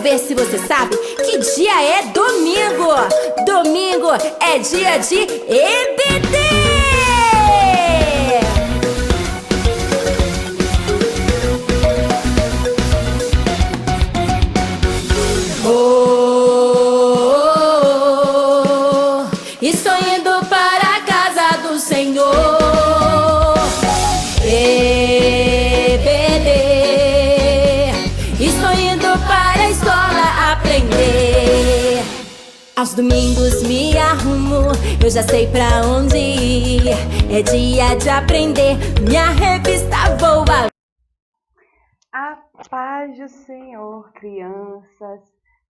ver se você sabe que dia é domingo. Domingo é dia de EBD. Estou indo para a casa do Senhor. EBD. Estou indo para a escola aprender. Aos domingos me arrumo, eu já sei pra onde ir. É dia de aprender, minha revista voa. A paz do Senhor, crianças,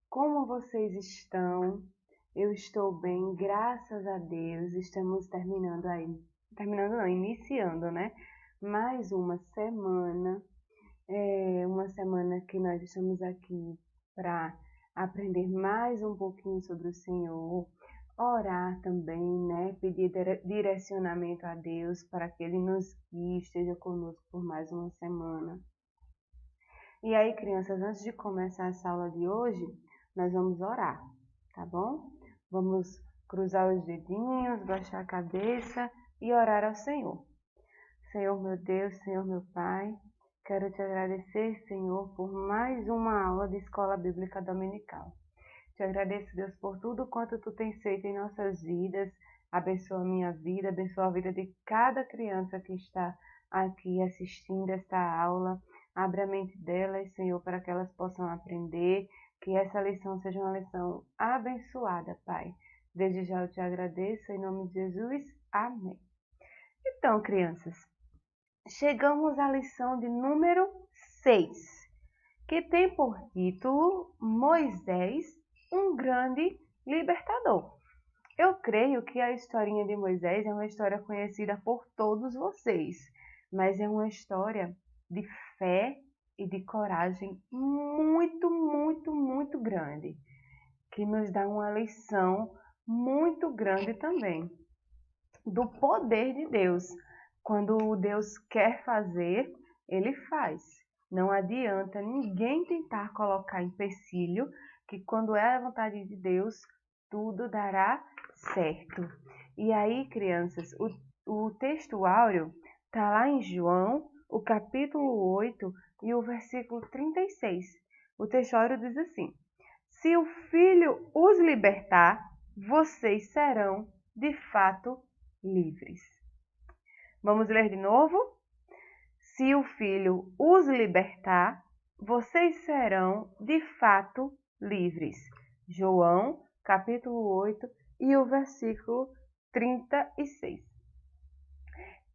como vocês estão? Eu estou bem, graças a Deus. Estamos iniciando, né? Mais uma semana. Uma semana que nós estamos aqui para aprender mais um pouquinho sobre o Senhor, orar também, né? Pedir direcionamento a Deus para que Ele nos guie, esteja conosco por mais uma semana. E aí, crianças, antes de começar essa aula de hoje, nós vamos orar, tá bom? Vamos cruzar os dedinhos, baixar a cabeça e orar ao Senhor. Senhor meu Deus, Senhor meu Pai, quero te agradecer, Senhor, por mais uma aula de Escola Bíblica Dominical. Te agradeço, Deus, por tudo quanto Tu tens feito em nossas vidas. Abençoa a minha vida, abençoa a vida de cada criança que está aqui assistindo esta aula. Abre a mente delas, Senhor, para que elas possam aprender, que essa lição seja uma lição abençoada, Pai. Desde já eu te agradeço, em nome de Jesus. Amém. Então, crianças, chegamos à lição de número 6, que tem por título Moisés, um grande libertador. Eu creio que a historinha de Moisés é uma história conhecida por todos vocês, mas é uma história de fé e de coragem muito, muito, muito grande, que nos dá uma lição muito grande também do poder de Deus. Quando Deus quer fazer, Ele faz. Não adianta ninguém tentar colocar empecilho, que quando é a vontade de Deus, tudo dará certo. E aí, crianças, o texto áureo está lá em João, o capítulo 8 e o versículo 36. O texto áureo diz assim: se o Filho os libertar, vocês serão de fato livres. Vamos ler de novo? Se o Filho os libertar, vocês serão de fato livres. João, capítulo 8 e o versículo 36.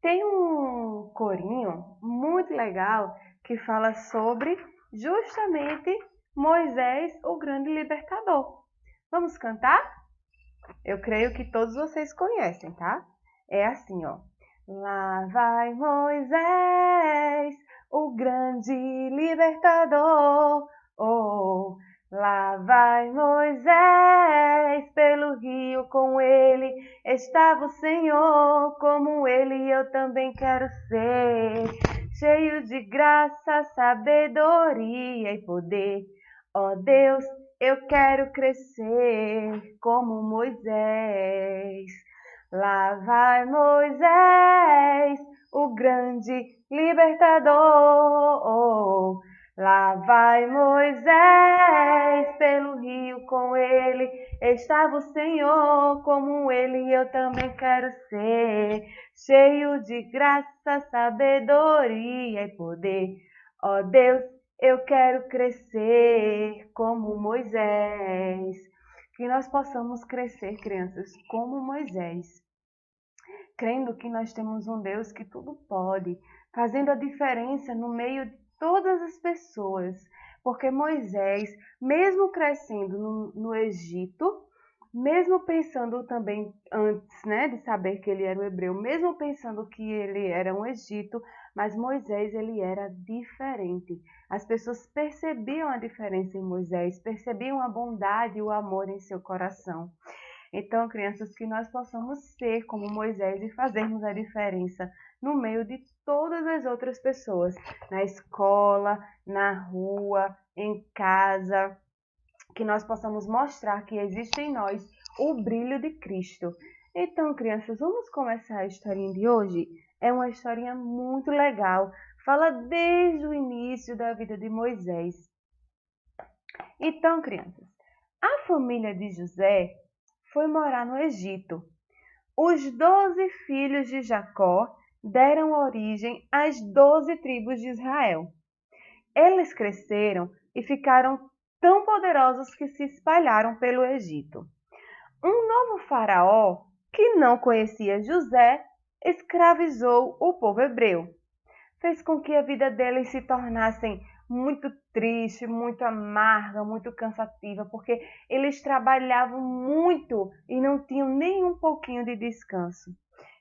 Tem um corinho muito legal que fala sobre justamente Moisés, o grande libertador. Vamos cantar? Eu creio que todos vocês conhecem, tá? É assim, ó. Lá vai Moisés, o grande libertador. Oh, lá vai Moisés pelo rio, com ele estava o Senhor, como ele eu também quero ser, cheio de graça, sabedoria e poder. Ó Deus, eu quero crescer como Moisés. Lá vai Moisés, o grande libertador. Lá vai Moisés pelo rio, com ele estava o Senhor, como ele eu também quero ser, cheio de graça, sabedoria e poder. Ó Deus, eu quero crescer como Moisés. Que nós possamos crescer, crianças, como Moisés, crendo que nós temos um Deus que tudo pode, fazendo a diferença no meio de todas as pessoas. Porque Moisés, mesmo crescendo no Egito, mesmo pensando também antes, né, de saber que ele era um hebreu, mesmo pensando que ele era um Egito, mas Moisés, ele era diferente. As pessoas percebiam a diferença em Moisés, percebiam a bondade e o amor em seu coração. Então, crianças, que nós possamos ser como Moisés e fazermos a diferença no meio de todas as outras pessoas, na escola, na rua, em casa, que nós possamos mostrar que existe em nós o brilho de Cristo. Então, crianças, vamos começar a historinha de hoje? É uma historinha muito legal. Fala desde o início da vida de Moisés. Então, crianças, a família de José foi morar no Egito. Os 12 filhos de Jacó deram origem às 12 tribos de Israel. Eles cresceram e ficaram tão poderosos que se espalharam pelo Egito. Um novo faraó, que não conhecia José, escravizou o povo hebreu. Fez com que a vida deles se tornasse muito triste, muito amarga, muito cansativa, porque eles trabalhavam muito e não tinham nem um pouquinho de descanso.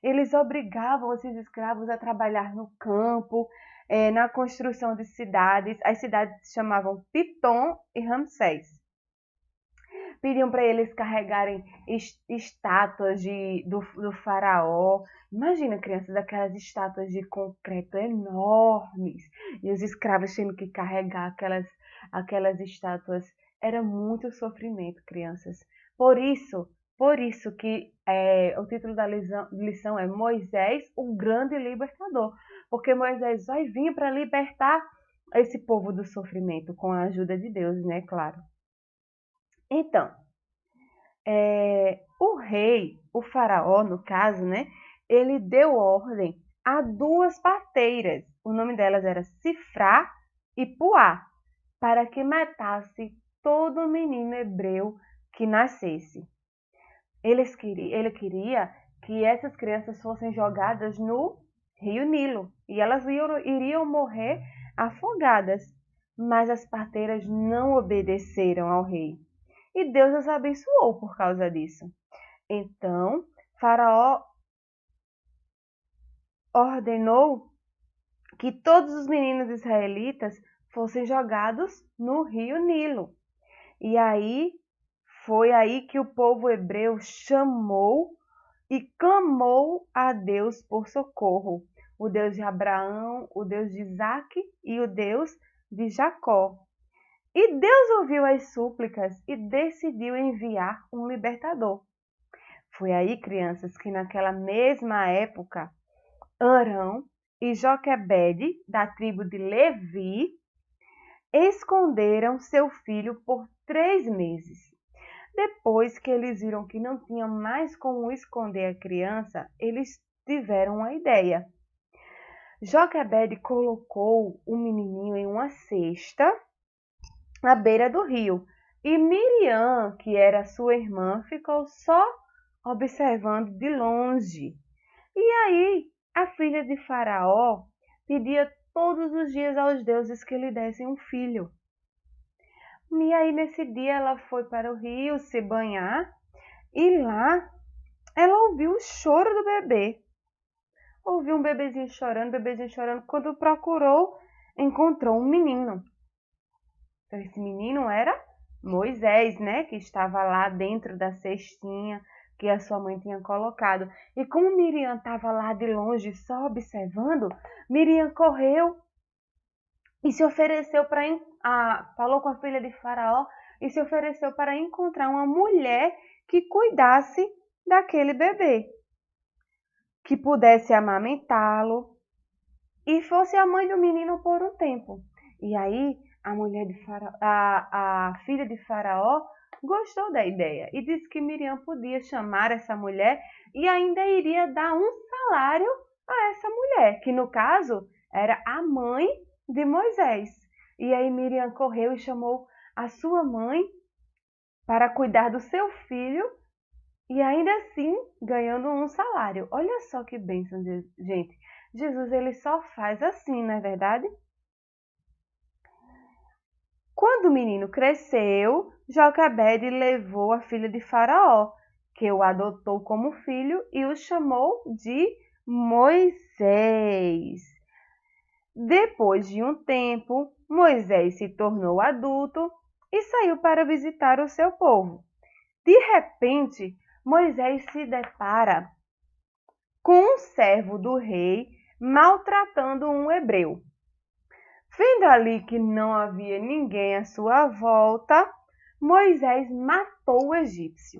Eles obrigavam esses escravos a trabalhar no campo, na construção de cidades. As cidades se chamavam Pitom e Ramsés. Pediam para eles carregarem estátuas do faraó. Imagina, crianças, aquelas estátuas de concreto enormes. E os escravos tendo que carregar aquelas estátuas. Era muito sofrimento, crianças. Por isso que o título da lição é Moisés, o grande libertador. Porque Moisés vai vir para libertar esse povo do sofrimento, com a ajuda de Deus, né? Claro. Então, o rei, o faraó, no caso, né? Ele deu ordem a 2 parteiras. O nome delas era Sifrá e Puá, para que matasse todo menino hebreu que nascesse. Ele queria que essas crianças fossem jogadas no Rio Nilo e elas iriam morrer afogadas. Mas as parteiras não obedeceram ao rei. E Deus as abençoou por causa disso. Então, Faraó ordenou que todos os meninos israelitas fossem jogados no rio Nilo. E aí, foi aí que o povo hebreu chamou e clamou a Deus por socorro. O Deus de Abraão, o Deus de Isaque e o Deus de Jacó. E Deus ouviu as súplicas e decidiu enviar um libertador. Foi aí, crianças, que naquela mesma época, Arão e Joquebede, da tribo de Levi, esconderam seu filho por 3 meses. Depois que eles viram que não tinham mais como esconder a criança, eles tiveram uma ideia. Joquebede colocou o menininho em uma cesta à beira do rio. E Miriam, que era sua irmã, ficou só observando de longe. E aí, a filha de Faraó pedia todos os dias aos deuses que lhe dessem um filho. E aí, nesse dia, ela foi para o rio se banhar e lá ela ouviu o choro do bebê. Ouviu um bebezinho chorando. Quando procurou, encontrou um menino. Então, esse menino era Moisés, né? Que estava lá dentro da cestinha que a sua mãe tinha colocado. E como Miriam estava lá de longe só observando, Miriam correu e se ofereceu falou com a filha de Faraó e se ofereceu para encontrar uma mulher que cuidasse daquele bebê, que pudesse amamentá-lo e fosse a mãe do menino por um tempo. E aí a filha de Faraó gostou da ideia e disse que Miriam podia chamar essa mulher e ainda iria dar um salário a essa mulher, que no caso era a mãe de Moisés. E aí Miriam correu e chamou a sua mãe para cuidar do seu filho e ainda assim ganhando um salário. Olha só que bênção, gente. Jesus, ele só faz assim, não é verdade? Quando o menino cresceu, Joquebede levou a filha de Faraó, que o adotou como filho e o chamou de Moisés. Depois de um tempo, Moisés se tornou adulto e saiu para visitar o seu povo. De repente, Moisés se depara com um servo do rei maltratando um hebreu. Vendo ali que não havia ninguém à sua volta, Moisés matou o egípcio.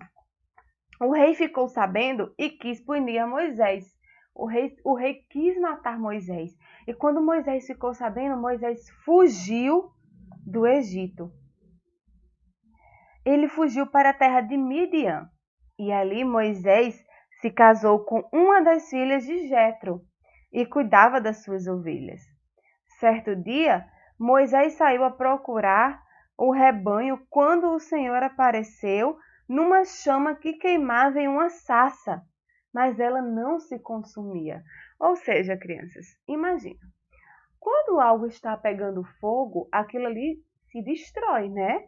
O rei ficou sabendo e quis punir a Moisés. O rei quis matar Moisés. E quando Moisés ficou sabendo, Moisés fugiu do Egito. Ele fugiu para a terra de Midian. E ali Moisés se casou com uma das filhas de Jetro e cuidava das suas ovelhas. Certo dia, Moisés saiu a procurar o rebanho quando o Senhor apareceu numa chama que queimava em uma sarça, mas ela não se consumia. Ou seja, crianças, imagina, quando algo está pegando fogo, aquilo ali se destrói, né?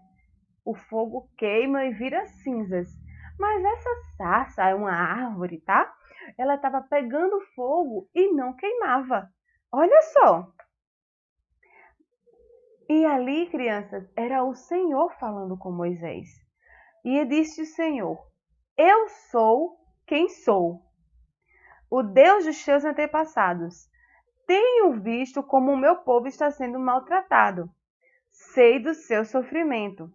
O fogo queima e vira cinzas. Mas essa sarça é uma árvore, tá? Ela estava pegando fogo e não queimava. Olha só! E ali, crianças, era o Senhor falando com Moisés. E disse o Senhor: Eu sou quem sou, o Deus dos teus antepassados. Tenho visto como o meu povo está sendo maltratado. Sei do seu sofrimento.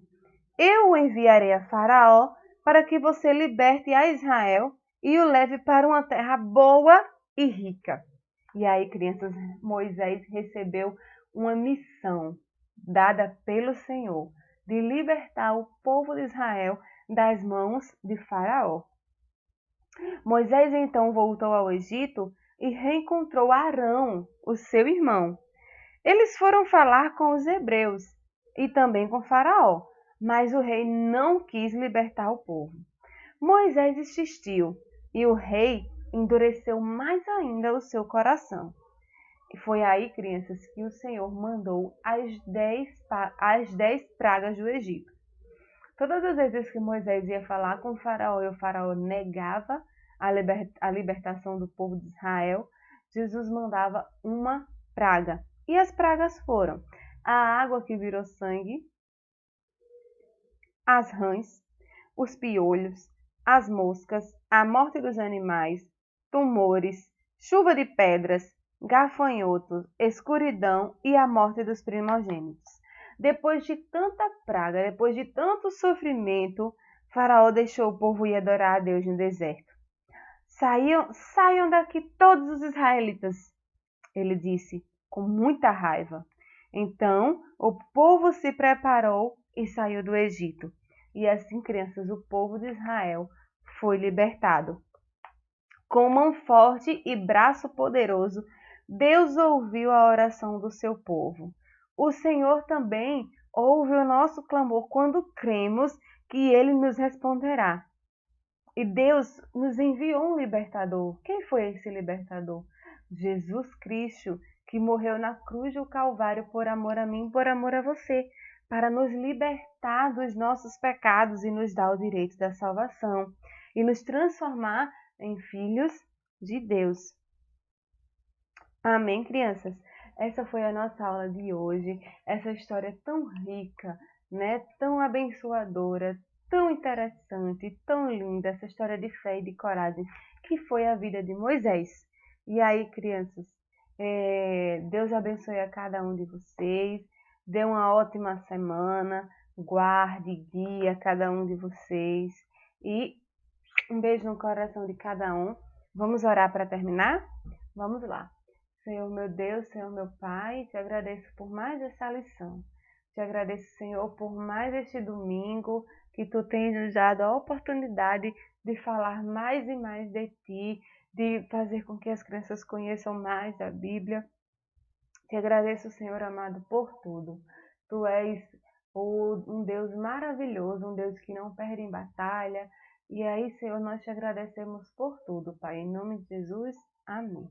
Eu o enviarei a Faraó para que você liberte a Israel e o leve para uma terra boa e rica. E aí, crianças, Moisés recebeu uma missão dada pelo Senhor de libertar o povo de Israel das mãos de Faraó. Moisés então voltou ao Egito e reencontrou Arão, o seu irmão. Eles foram falar com os hebreus e também com Faraó, mas o rei não quis libertar o povo. Moisés insistiu e o rei endureceu mais ainda o seu coração. E foi aí, crianças, que o Senhor mandou as 10 pragas do Egito. Todas as vezes que Moisés ia falar com o Faraó e o Faraó negava a libertação do povo de Israel, Jesus mandava uma praga. E as pragas foram a água que virou sangue, as rãs, os piolhos, as moscas, a morte dos animais, tumores, chuva de pedras, gafanhotos, escuridão e a morte dos primogênitos. Depois de tanta praga, depois de tanto sofrimento, Faraó deixou o povo ir adorar a Deus no deserto. Saiam daqui todos os israelitas, ele disse, com muita raiva. Então, o povo se preparou e saiu do Egito. E assim, crianças, o povo de Israel foi libertado. Com mão forte e braço poderoso, Deus ouviu a oração do seu povo. O Senhor também ouve o nosso clamor quando cremos que Ele nos responderá. E Deus nos enviou um libertador. Quem foi esse libertador? Jesus Cristo, que morreu na cruz do Calvário por amor a mim, por amor a você, para nos libertar dos nossos pecados e nos dar o direito da salvação e nos transformar em filhos de Deus. Amém, crianças? Essa foi a nossa aula de hoje. Essa história tão rica, né? Tão abençoadora, tão interessante, tão linda. Essa história de fé e de coragem que foi a vida de Moisés. E aí, crianças, Deus abençoe a cada um de vocês. Dê uma ótima semana. Guarde, guie a cada um de vocês. E um beijo no coração de cada um. Vamos orar para terminar? Vamos lá. Senhor meu Deus, Senhor meu Pai, te agradeço por mais essa lição. Te agradeço, Senhor, por mais este domingo que tu tens nos dado a oportunidade de falar mais e mais de ti, de fazer com que as crianças conheçam mais da Bíblia. Te agradeço, Senhor amado, por tudo. Tu és um Deus maravilhoso, um Deus que não perde em batalha. E aí, Senhor, nós te agradecemos por tudo, Pai. Em nome de Jesus, amém.